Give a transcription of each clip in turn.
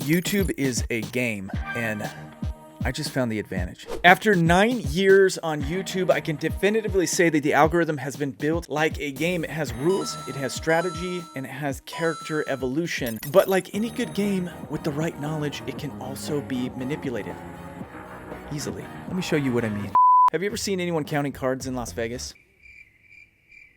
YouTube is a game, and I just found the advantage. After 9 years on YouTube, I can definitively say that the algorithm has been built like a game. It has rules, it has strategy, and it has character evolution. But like any good game, with the right knowledge, it can also be manipulated easily. Let me show you what I mean. Have you ever seen anyone counting cards in Las Vegas?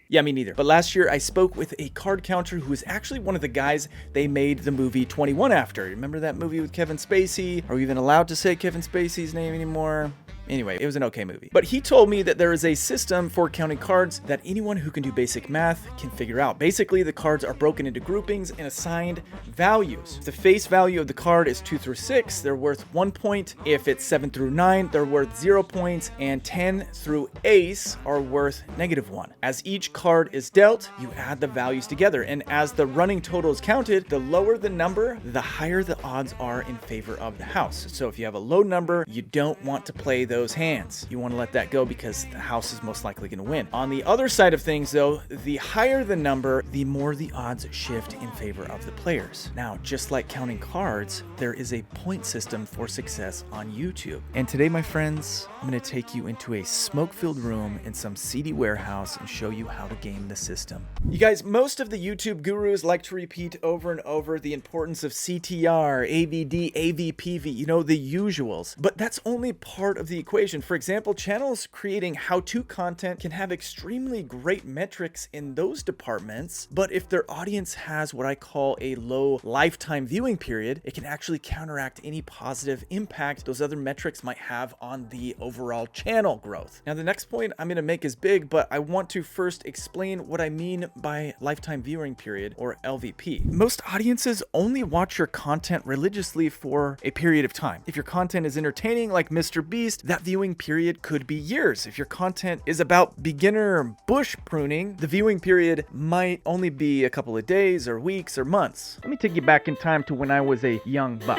Yeah, me neither. But last year, I spoke with a card counter who is actually one of the guys they made the movie 21 after. Remember that movie with Kevin Spacey? Are we even allowed to say Kevin Spacey's name anymore? Anyway, it was an okay movie. But he told me that there is a system for counting cards that anyone who can do basic math can figure out. Basically, the cards are broken into groupings and assigned values. If the face value of the card is 2 through 6, they're worth 1 point. If it's 7 through 9, they're worth 0 points. And 10 through ace are worth -1. As each card is dealt, you add the values together. And as the running total is counted, the lower the number, the higher the odds are in favor of the house. So if you have a low number, you don't want to play those hands. You want to let that go because the house is most likely going to win. On the other side of things though, the higher the number, the more the odds shift in favor of the players. Now, just like counting cards, there is a point system for success on YouTube. And today, my friends, I'm going to take you into a smoke-filled room in some seedy warehouse and show you how to game the system. You guys, most of the YouTube gurus like to repeat over and over the importance of CTR, AVD, AVPV, you know, the usuals. But that's only part of the equation. For example, channels creating how-to content can have extremely great metrics in those departments, but if their audience has what I call a low lifetime viewing period, it can actually counteract any positive impact those other metrics might have on the overall channel growth. Now, the next point I'm going to make is big, but I want to first explain what I mean by lifetime viewing period, or LVP. Most audiences only watch your content religiously for a period of time. If your content is entertaining like Mr. Beast, that viewing period could be years. If your content is about beginner bush pruning, the viewing period might only be a couple of days or weeks or months. Let me take you back in time to when I was a young buck.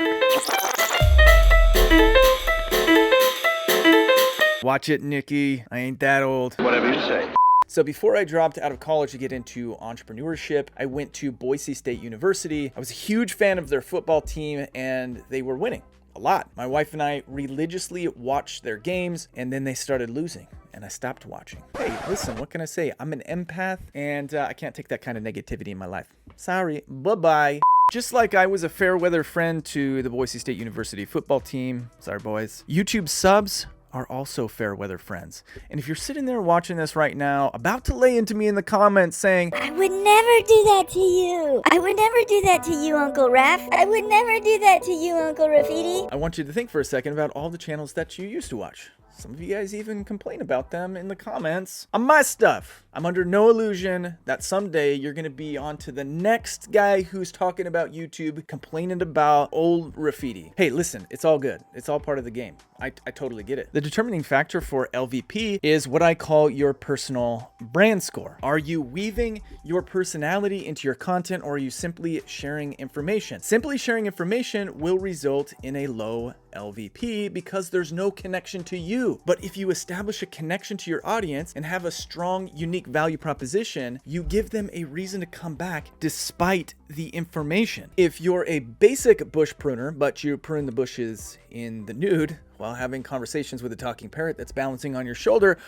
Watch it, Nikki. I ain't that old. Whatever you say. So before I dropped out of college to get into entrepreneurship, I went to Boise State University. I was a huge fan of their football team, and they were winning a lot. My wife and I religiously watched their games, and then they started losing, and I stopped watching. Hey, listen, what can I say? I'm an empath, and I can't take that kind of negativity in my life. Sorry, bye-bye. Just like I was a fair weather friend to the Boise State University football team, sorry boys, YouTube subs are also fair weather friends. And if you're sitting there watching this right now, about to lay into me in the comments saying, I would never do that to you. I would never do that to you, Uncle Raph. I would never do that to you, Uncle Rafidi. I want you to think for a second about all the channels that you used to watch. Some of you guys even complain about them in the comments on my stuff. I'm under no illusion that someday you're going to be on to the next guy who's talking about YouTube, complaining about old Rafidi. Hey, listen, it's all good. It's all part of the game. I totally get it. The determining factor for LVP is what I call your personal brand score. Are you weaving your personality into your content, or are you simply sharing information? Simply sharing information will result in a low LVP because there's no connection to you. But if you establish a connection to your audience and have a strong, unique value proposition, you give them a reason to come back despite the information. If you're a basic bush pruner, but you prune the bushes in the nude while having conversations with a talking parrot that's balancing on your shoulder,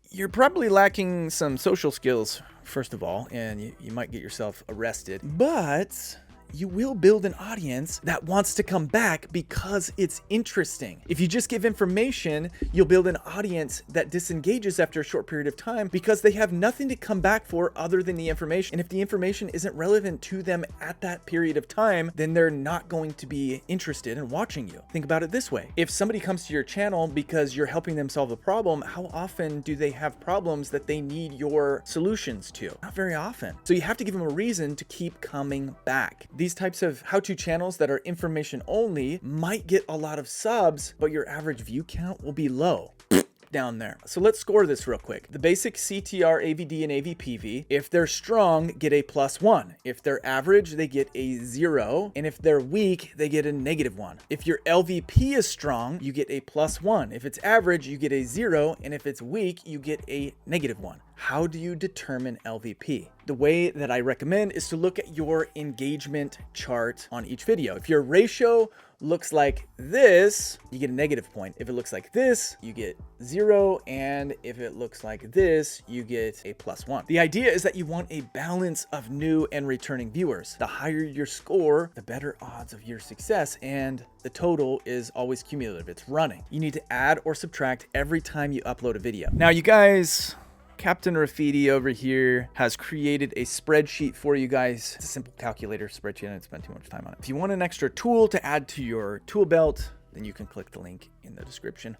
you're probably lacking some social skills, first of all, and you might get yourself arrested. But you will build an audience that wants to come back because it's interesting. If you just give information, you'll build an audience that disengages after a short period of time because they have nothing to come back for other than the information. And if the information isn't relevant to them at that period of time, then they're not going to be interested in watching you. Think about it this way. If somebody comes to your channel because you're helping them solve a problem, how often do they have problems that they need your solutions to? Not very often. So you have to give them a reason to keep coming back. These types of how-to channels that are information only might get a lot of subs, but your average view count will be low down there. So let's score this real quick. The basic CTR, AVD, and AVPV, if they're strong, get a +1. If they're average, they get a 0. And if they're weak, they get a -1. If your LVP is strong, you get a +1. If it's average, you get a 0. And if it's weak, you get a -1. How do you determine LVP? The way that I recommend is to look at your engagement chart on each video. If your ratio looks like this, you get a negative point. If it looks like this, you get 0. And if it looks like this, you get a +1. The idea is that you want a balance of new and returning viewers. The higher your score, the better odds of your success, and the total is always cumulative. It's running. You need to add or subtract every time you upload a video. Now, you guys, Captain Rafidi over here has created a spreadsheet for you guys. It's a simple calculator spreadsheet. I didn't spend too much time on it. If you want an extra tool to add to your tool belt, then you can click the link in the description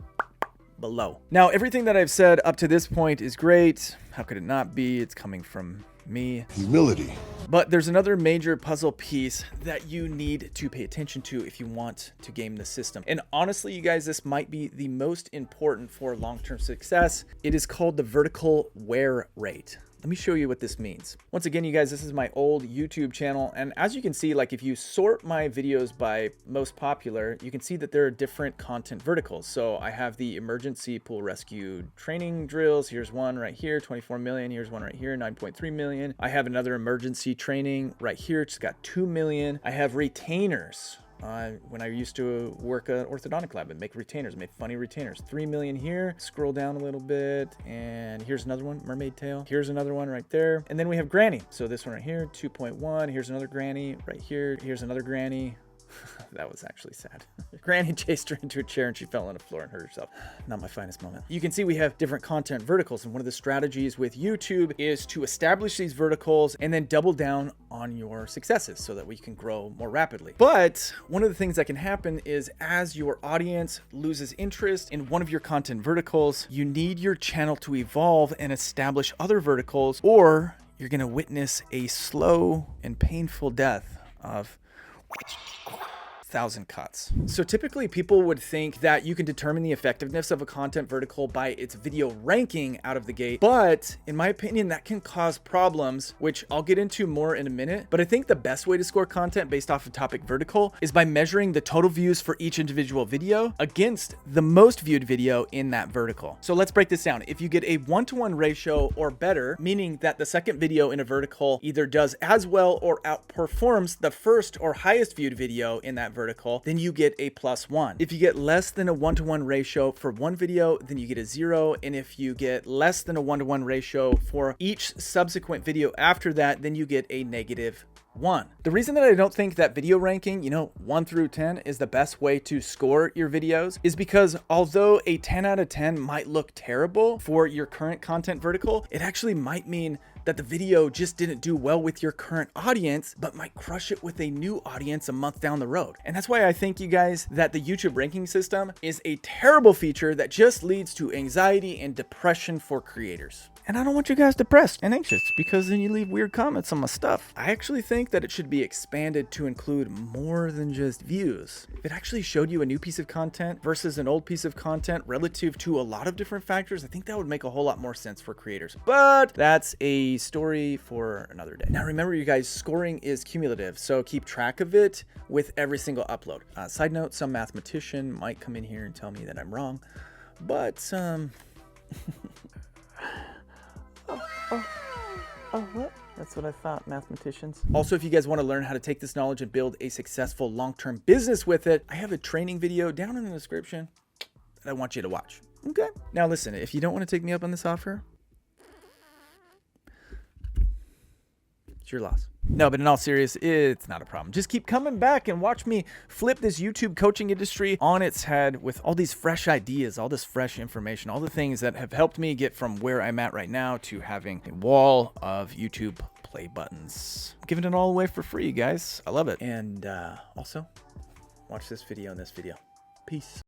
below. Now, everything that I've said up to this point is great. How could it not be? It's coming from me. Humility. But there's another major puzzle piece that you need to pay attention to if you want to game the system. And honestly, you guys, this might be the most important for long-term success. It is called the vertical wear rate. Let me show you what this means. Once again, you guys, this is my old YouTube channel. And as you can see, like if you sort my videos by most popular, you can see that there are different content verticals. So I have the emergency pool rescue training drills. Here's one right here, 24 million. Here's one right here, 9.3 million. I have another emergency training right here. It's got 2 million. I have retainers. When I used to work at orthodontic lab and make retainers, made funny retainers. 3 million here. Scroll down a little bit, and here's another one, mermaid tail. Here's another one right there. And then we have granny. So this one right here, 2.1. Here's another granny right here. Here's another granny. That was actually sad. Granny chased her into a chair and she fell on the floor and hurt herself. Not my finest moment. You can see we have different content verticals, and one of the strategies with YouTube is to establish these verticals and then double down on your successes so that we can grow more rapidly. But one of the things that can happen is as your audience loses interest in one of your content verticals, you need your channel to evolve and establish other verticals, or you're going to witness a slow and painful death of 1,000 cuts. So typically people would think that you can determine the effectiveness of a content vertical by its video ranking out of the gate. But in my opinion, that can cause problems, which I'll get into more in a minute. But I think the best way to score content based off a topic vertical is by measuring the total views for each individual video against the most viewed video in that vertical. So let's break this down. If you get a 1-to-1 ratio or better, meaning that the second video in a vertical either does as well or outperforms the first or highest viewed video in that vertical, then you get a +1. If you get less than a 1-to-1 ratio for one video, then you get a 0. And if you get less than a 1-to-1 ratio for each subsequent video after that, then you get a -1. The reason that I don't think that video ranking, 1 through 10 is the best way to score your videos is because although a 10 out of 10 might look terrible for your current content vertical, it actually might mean that the video just didn't do well with your current audience, but might crush it with a new audience a month down the road. And that's why I think, you guys, that the YouTube ranking system is a terrible feature that just leads to anxiety and depression for creators. And I don't want you guys depressed and anxious because then you leave weird comments on my stuff. I actually think that it should be expanded to include more than just views. If it actually showed you a new piece of content versus an old piece of content relative to a lot of different factors, I think that would make a whole lot more sense for creators. But that's a story for another day. Now remember, you guys, scoring is cumulative, so keep track of it with every single upload. Side note, some mathematician might come in here and tell me that I'm wrong, but what? That's what I thought, mathematicians. Also, if you guys want to learn how to take this knowledge and build a successful long-term business with it, I have a training video down in the description that I want you to watch. Okay? Now listen, if you don't want to take me up on this offer, it's your loss. No, but in all seriousness, it's not a problem. Just keep coming back and watch me flip this YouTube coaching industry on its head with all these fresh ideas, all this fresh information, all the things that have helped me get from where I'm at right now to having a wall of YouTube play buttons. I'm giving it all away for free, you guys. I love it. And also, watch this video and this video. Peace.